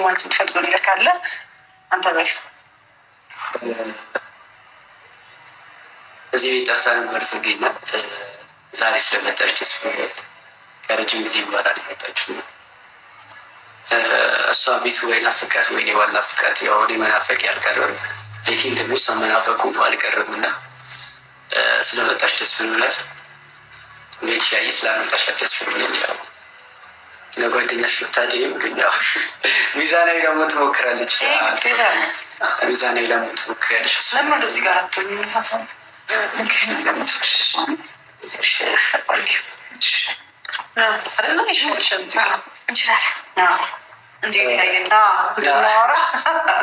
ማለት የምትፈልገው ነገር ካለ አንተ በል። እዚህ ቤት ጠፍታ ነበር ጽጌና ዛሬ ስለመጣች ደስ ብሎኛል። ከረጅም ጊዜ በኋላ የመጣችው ነው። እሷ ቤቱ ወይ ናፍቃት ወይ እኔ ባልናፍቃት ያው እኔ መናፈቅ ያልቀረም ቤቴን ደግሞ እሷ መናፈቁ አልቀረም እና ስለመጣች ደስ ብሎናል። ቤት ሻይ ስላመጣሽ ደስ ብሎኛል። ያው ለጓደኛሽ ብታደይም ግን ያው ሚዛናዊ ለመሆን ትሞክራለች። ሚዛናዊ ለመሆን ትሞክራለች። ለምን ወደዚህ ጋር አትሆኝም?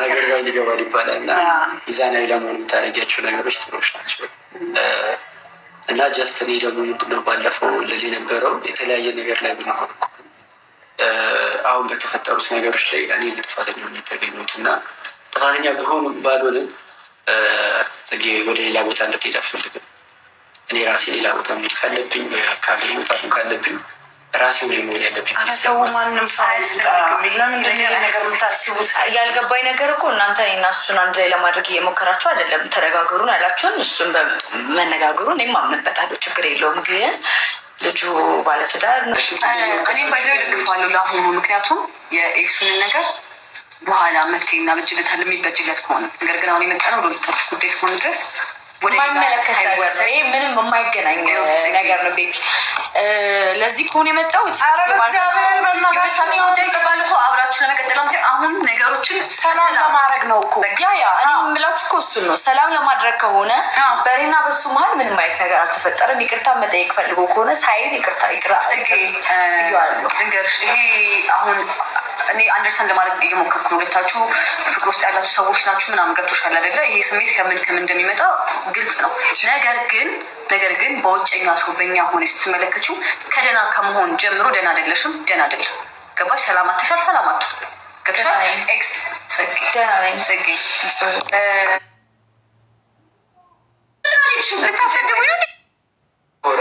ነገር ላይ ሊገባል ይባላል እና ሚዛናዊ ለመሆን የምታደርጊያቸው ነገሮች ጥሩዎች ናቸው እና ጀስት እኔ ደግሞ ምንድነው ባለፈው ልል የነበረው የተለያየ ነገር ላይ ብንሆን አሁን በተፈጠሩት ነገሮች ላይ እኔ ጥፋተኛ ሆኜ የተገኘሁት እና ጥፋተኛ ቢሆንም ባልሆንም ጽጌ ወደ ሌላ ቦታ እንድትሄድ አልፈልግም። እኔ ራሴ ሌላ ቦታ መሄድ ካለብኝ አካባቢ መውጣት ካለብኝ ራሴ ሆነ መሆን ያለብኝ። ማንም ሳያስቡት ያልገባኝ ነገር እኮ እናንተ እኔና እሱን አንድ ላይ ለማድረግ እየሞከራችሁ አይደለም። ተነጋገሩን ያላችሁን እሱን በመነጋገሩን እኔም አምንበታለሁ፣ ችግር የለውም። ግን ልጁ ባለትዳር ነው። እኔም ባይዘው ይደግፋለሁ ለአሁኑ። ምክንያቱም የኤክሱንን ነገር በኋላ መፍትሄ እናበጅለታል የሚበጅለት ከሆነ ነገር ግን አሁን የመጣ ነው ለሁለታችሁ ጉዳይ እስከሆነ ድረስ የማይመለከት ምንም የማይገናኝ ነገር ነው። ቤት ለዚህ ከሆነ የመጣው ጉዳይ ሲባልፎ አብራችሁ ለመቀጠል አሁን ነገሮችን ሰላም ለማድረግ ነው እኮ እኔ የምላችሁ እኮ እሱን ነው። ሰላም ለማድረግ ከሆነ በእኔና በሱ መሀል ምንም አይነት ነገር አልተፈጠረም። ይቅርታ መጠየቅ ፈልጎ ከሆነ ሳይል ይቅርታ ልንገርሽ፣ ይሄ አሁን እኔ አንደርስታንድ ለማድረግ እየሞከርኩ ነው። ሁለታችሁ ፍቅር ውስጥ ያላችሁ ሰዎች ናችሁ ምናምን ገብቶሻል አይደለ? ይሄ ስሜት ከምን እንደሚመጣ ግልጽ ነው። ነገር ግን በውጨኛ ሰው በእኛ ሆነ ስትመለከችው ከደህና ከመሆን ጀምሮ ደህና አይደለሽም፣ ደህና አይደለም። ገባሽ? ሰላም አትሻል፣ ሰላም አትሁ ገብሻል? ኤክስ ጽጌ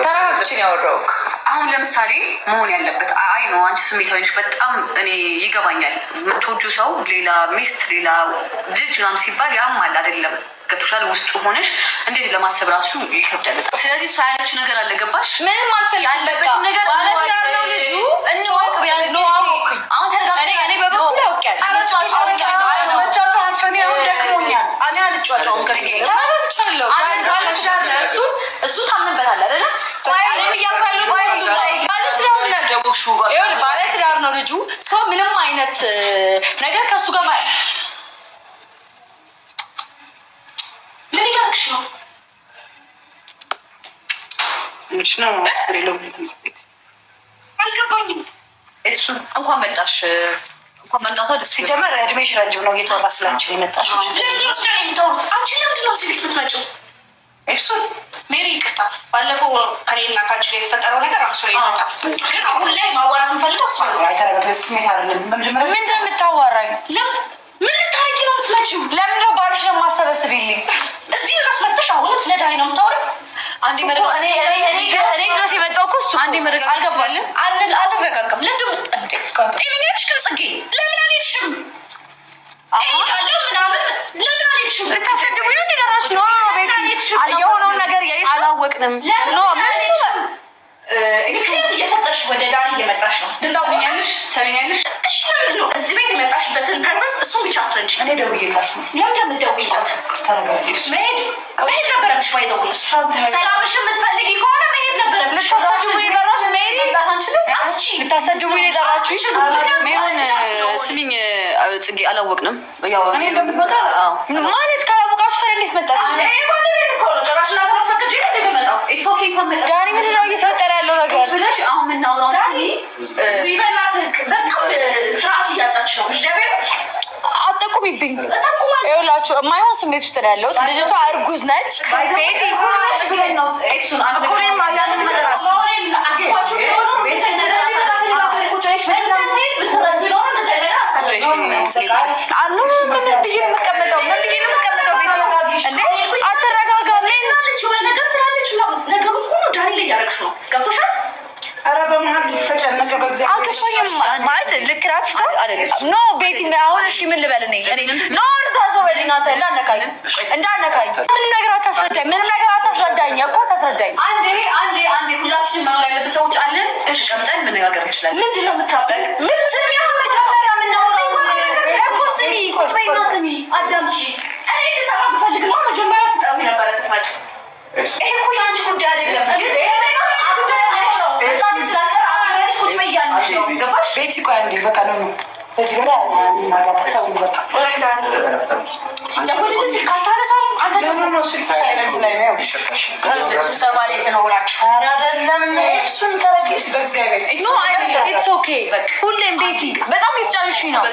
ተራችን ያወራው አሁን ለምሳሌ መሆን ያለበት አይ ነው። አንቺ ስሜታዊ ነሽ በጣም እኔ ይገባኛል። የምትወጁ ሰው ሌላ ሚስት ሌላ ልጅ ምናምን ሲባል ያማል አይደለም? ገብቶሻል? ውስጡ ሆነሽ እንዴት ለማሰብ ራሱ ይከብዳል። ስለዚህ እሱ አይነቱ ነገር አለ። ገባሽ? ምንም አልፈልግም ያለበት ነገር ያለው ልጁ እንወቅ ቢያንስ ነው። አሁን ተረጋግጠን እኔ በበኩሌ አውቄያለሁ። እሱ ታምንበታል አይደለ? ባለትዳር ነው ልጁ። እስካሁን ምንም አይነት ነገር ከእሱ ጋር ምን እያደረግሽ ነው? አልገባኝም። እንኳን መጣሽ። እንኳን መምጣቷ ደስ ሲጀመር እድሜሽ ረጅም ነው። እየተወራ ስላንችን የመጣሽ ለምንድነው ስለ የምታወሩት? አንቺ ለምንድነው እዚህ ቤት የምትመጪው? እሱን ሜሪ ይቅርታ፣ ባለፈው ከኔና ከአንቺ ላይ የተፈጠረው ነገር አንሶ ይመጣል። ግን አሁን ላይ ማዋራት እንፈልገው እሷ ነው። አይተረጋግስ ስሜት አይደለም። ምንድን የምታዋራኝ? ምን ልታረጊ ነው የምትመጪው? ለምንድነው ባልሽ ነው የማሰበስብልኝ? እዚህ ድረስ መጥተሽ አሁንም ስለ ዳኒ ነው የምታወሪው? አንዴ መረጋጋት እኔ ድረስ የመጣው እኮ እሱ አንዴ መረጋጋት አልገባልም። አልረጋጋም። ለምንድነው ጤነኛሽ? ግን ጽጌ ለምን አልሄድሽም? እሄዳለሁ ምናምን ለምን አልሄድሽም? ልታሰድቡኝ ነው እንዲገራሽ ነው ቤት የሆነውን ነገር አላወቅንም። ምክንያት እየፈጠርሽ ወደ ዳኒ እየመጣሽ ነው። ድንዳውኛለሽ ሰሚኛለሽ። እሺ ለምንድን ነው እዚህ ቤት የመጣሽበትን ፐርፐስ እሱን ብቻ አስረጅ። እኔ ደውዬላት ነው። ለምን እንደምትደውይላት መሄድ ነበረብሽ። ባይደውልሽ ሰላምሽን የምትፈልጊ ከሆነ መሄድ ነበረብሽ። ልታሳጅቡኝ የጠራሽ ሜሪ ልታሳጅቡኝ የጠራችሽ ሜሮን። ስሚኝ ጽጌ አላወቅንም ማለት ካላወቃችሁ ታዲያ እንዴት መጣሽ? ባለቤት እኮ ነው። ጭራሽ ላታስፈቅጂ እንደሚመጣው ዳኒ ምንድን ነው እየተፈጠረ ያለው ነገር ብለሽ አሁን የምናወራው በእናት በጣም ስርዓት እያጣች ነው። አጠቁሚብኝ ይኸውላችሁ የማይሆን ስሜት ውስጥ ነው ያለሁት። ልጅቷ እርጉዝ ነች። ምን ብዬ ነው የምቀመጠው? አትረጋጋ ነገር ትላለች። ነገሮች ሁሉ ዳኒ ላይ ያደረግሽ ነው። ገብቶሻል? ኧረ በመሀል ተጨነቀ። በእግዚአብሔር ማለት ልክ ናት ኖ ቤቲ አሁን እሺ ምን ልበል እኔ ኖ ርዛዞ በልኝ አንተ እንዳነካኝ ምንም ነገር አታስረዳኝ እኮ አታስረዳኝ። አንዴ ሁላችንም መኖር ያለብን ሰዎች አለን። እሺ ቀምጠን መነጋገር እንችላለን። ምንድን ነው የምታበቅ? ምን ስሚ መጀመሪያ የምናወራው እኮ ስሚ አዳምጪ። እኔ ልሰማ ብፈልግማ መጀመሪያ ትጠሩኝ ነበረ ስትመጪ። ይሄ እኮ የአንቺ ጉዳይ አይደለም። ቤቲ ቆይ አንዴ በቃ ነው ሁሌም ቤቲ በጣም የተጫንሽኝ ነው።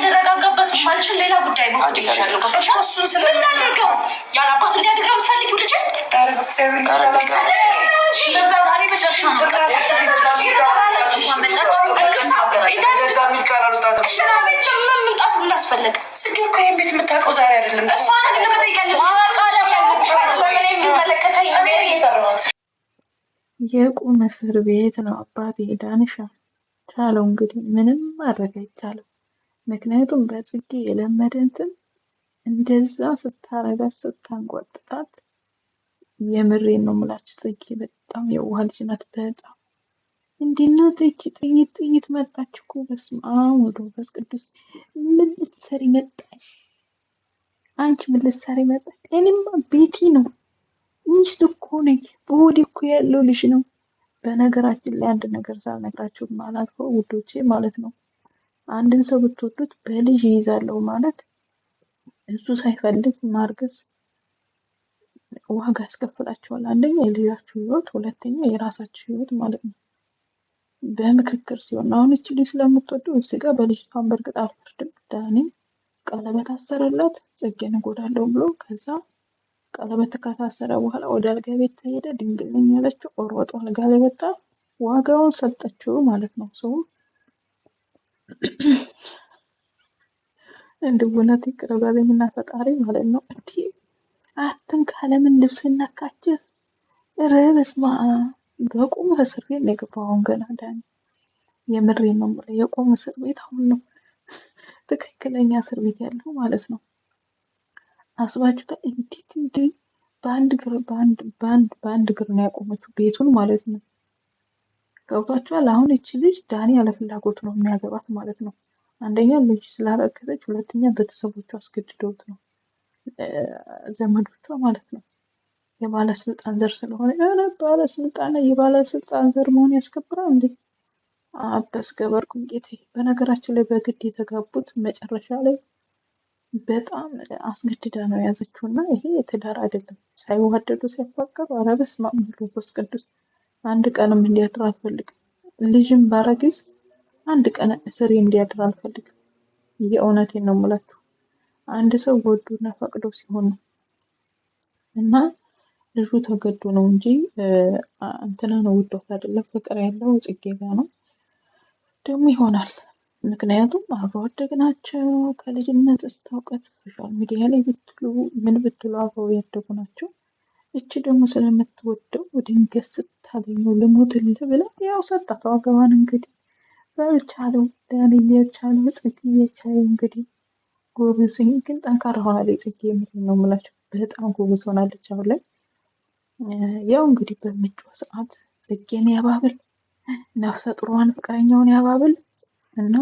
ልረጋጋበት ማልችል ሌላ ጉዳይ እሱን ስለምናደርገው ያለአባት እንዲያደርገው የምትፈልጊው ልጅ ዛሬ መጨረሻ መምጣት ምናስፈለግ ጽጌ እኮ ይሄን ቤት የምታውቀው ዛሬ አይደለም። የቁም እስር ቤት ነው አባቴ ዳንሻ ቻለው። እንግዲህ ምንም ማድረግ አይቻልም። ምክንያቱም በጽጌ የለመደ እንትን እንደዛ ስታረጋት ስታንጓጥጣት፣ የምሬን ነው የምላችሁ ጽጌ በጣም የዋህ ልጅ ናት። በጣም እንዲናተች ጥይት መጣች እኮ። በስመ አብ ወወልድ ወመንፈስ ቅዱስ። ምን ልትሰሪ መጣሽ አንቺ? ምን ልትሰሪ መጣሽ? እኔማ ቤቲ ነው ሚስት እኮ ነኝ። በሆዴ እኮ ያለው ልጅ ነው። በነገራችን ላይ አንድ ነገር ሳልነግራችሁ ማላልፈው ውዶቼ ማለት ነው፣ አንድን ሰው ብትወዱት በልጅ ይይዛለሁ ማለት እሱ ሳይፈልግ ማርገዝ ዋጋ ያስከፍላቸዋል። አንደኛ የልጃችሁ ህይወት፣ ሁለተኛ የራሳችሁ ህይወት ማለት ነው። በምክክር ሲሆን አሁን እቺ ልጅ ስለምትወደው እዚህ ጋር በልጅቷን በእርግጥ አልፈርድም። ዳኒ ቀለበት አሰረላት ጽጌን እጎዳለሁ ብሎ፣ ከዛ ቀለበት ከታሰረ በኋላ ወደ አልጋ ቤት ተሄደ። ድንግል ነኝ ያለችው ኦሮጦ አልጋ ላይ ወጣ፣ ዋጋውን ሰጠችው ማለት ነው። ሰው እንድውነት ይቅርበልኝና ፈጣሪ ማለት ነው። እንዲህ አትንካ ለምን ልብስ ነካችህ? ኧረ በስመ አብ። በቁም እስር ቤት ነው የገባው አሁን ገና ዳኒ። የምሬን ነው የምልህ፣ የቁም እስር ቤት አሁን ነው ትክክለኛ እስር ቤት ያለው ማለት ነው። አስባችሁታል? እንዴት እንዲህ በአንድ እግር ነው ያቆመችው ቤቱን ማለት ነው። ገብቷችኋል? አሁን እቺ ልጅ ዳኒ ያለ ፍላጎት ነው የሚያገባት ማለት ነው። አንደኛ ልጅ ስላረገዘች፣ ሁለተኛ ቤተሰቦቿ አስገድደውት ነው፣ ዘመዶቿ ማለት ነው። የባለስልጣን ዘር ስለሆነ የባለስልጣን ዘር መሆን ያስከብራል እንዴ? አበስ ገበርኩ ጌቴ። በነገራችን ላይ በግድ የተጋቡት መጨረሻ ላይ በጣም አስገድዳ ነው የያዘችው እና ይሄ ትዳር አይደለም። ሳይዋደዱ ሲያፋቀሩ፣ ኧረ በስመ አብ ወመንፈስ ቅዱስ። አንድ ቀንም እንዲያድር አልፈልግም። ልጅም ባረግዝ አንድ ቀን እስሬ እንዲያድር አልፈልግም። የእውነቴን ነው የምላችሁ። አንድ ሰው ወዶና ፈቅዶ ሲሆን ነው እና ልጁ ተገዶ ነው እንጂ እንትና ነው ውዶት አይደለም። ፍቅር ያለው ጽጌ ጋ ነው ደግሞ ይሆናል። ምክንያቱም አብሮ አደግ ናቸው ከልጅነት እስከ እውቀት። ሶሻል ሚዲያ ላይ ብትሉ ምን ብትሉ አብረው ያደጉ ናቸው። እቺ ደግሞ ስለምትወደው ድንገት ስታገኘው ልሞትልህ ብላ ያው ሰጣት ዋጋዋን። እንግዲህ በልቻለው ዳኒ የቻለው ጽጌ የቻለው እንግዲህ ጎበዝ። ግን ጠንካራ ሆናለች ጽጌ። የምሬን ነው የምላቸው፣ በጣም ጎበዝ ሆናለች አሁን ላይ። ያው እንግዲህ በምጮህ ሰዓት ጽጌን ያባብል፣ ነፍሰ ጥሩዋን ፍቅረኛውን ያባብል እና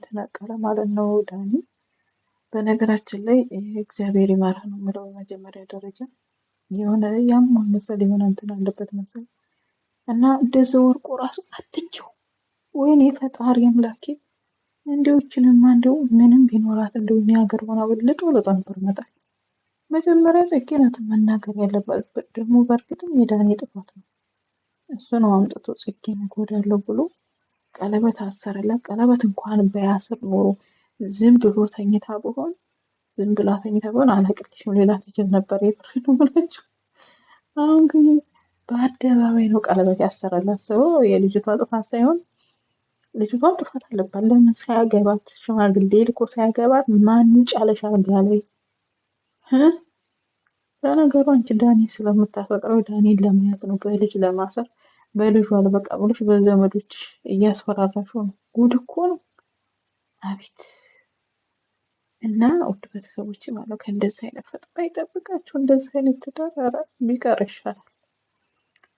ተነቀለ ማለት ነው ዳኒ። በነገራችን ላይ እግዚአብሔር ይማርህ ነው የምለው በመጀመሪያ ደረጃ። የሆነ ያሟል መሰል የሆነ እንትን አለበት መሰል እና እንደዛ ወርቆ ራሱ አትንኪው። ወይኔ ፈጣሪ አምላኬ፣ እንዲዎችንማ እንደው ምንም ቢኖራት እንደው እኔ ሀገር ሆና ልጦ ነበር መጣል። መጀመሪያ ጽጌ ናት መናገር ያለባት። ደግሞ በእርግጥም የዳኒ ጥፋት ነው። እሱ ነው አምጥቶ ጽጌን እጎዳለሁ ብሎ ቀለበት አሰረላት። ቀለበት እንኳን በያስር ኖሮ ዝም ብሎ ተኝታ ብሆን ዝም ብላ ተኝታ ብሆን አላቅልሽም ሌላ ትችል ነበር። የብር ነው ብላችሁ አሁን ግን በአደባባይ ነው ቀለበት ያሰረላት። ሰው የልጅቷ ጥፋት ሳይሆን ልጅቷ ጥፋት አለባት። ለምን ሳያገባት ሽማግሌ ልኮ ሳያገባት ማን ጫለሽ አልጋ ላይ? ለነገሩ አንቺ ዳኒ ስለምታፈቅረው ዳኒን ለመያዝ ነው፣ በልጅ ለማሰር በልጁ አልበቃ ብሎሽ በዘመዶች እያስፈራራሽው ነው። ጉድ እኮ ነው። አቤት እና ውድ ቤተሰቦች ማለት ከእንደዚህ አይነት ፈጥራ ይጠብቃችሁ። እንደዚህ አይነት ትዳር ቢቀር ይሻላል።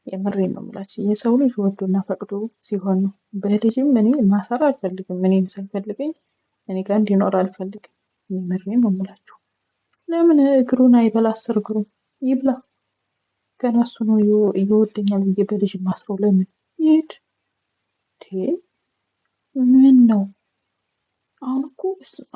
የምሬን ነው የምላችሁ። የሰው ልጅ ወዶና ፈቅዶ ሲሆን ነው። በልጅም እኔ ማሰር አልፈልግም። እኔን ሳይፈልገኝ እኔ ጋር እንዲኖር አልፈልግም። የምሬን ነው የምላችሁ። ለምን እግሩን አይበላ? 10 እግሩን ይብላ። ገና እሱ ነው እየወደኛል ብዬ በልጅ ማስረው። ለምን ይሄድ? ምን ነው አሁን እኮ እስማ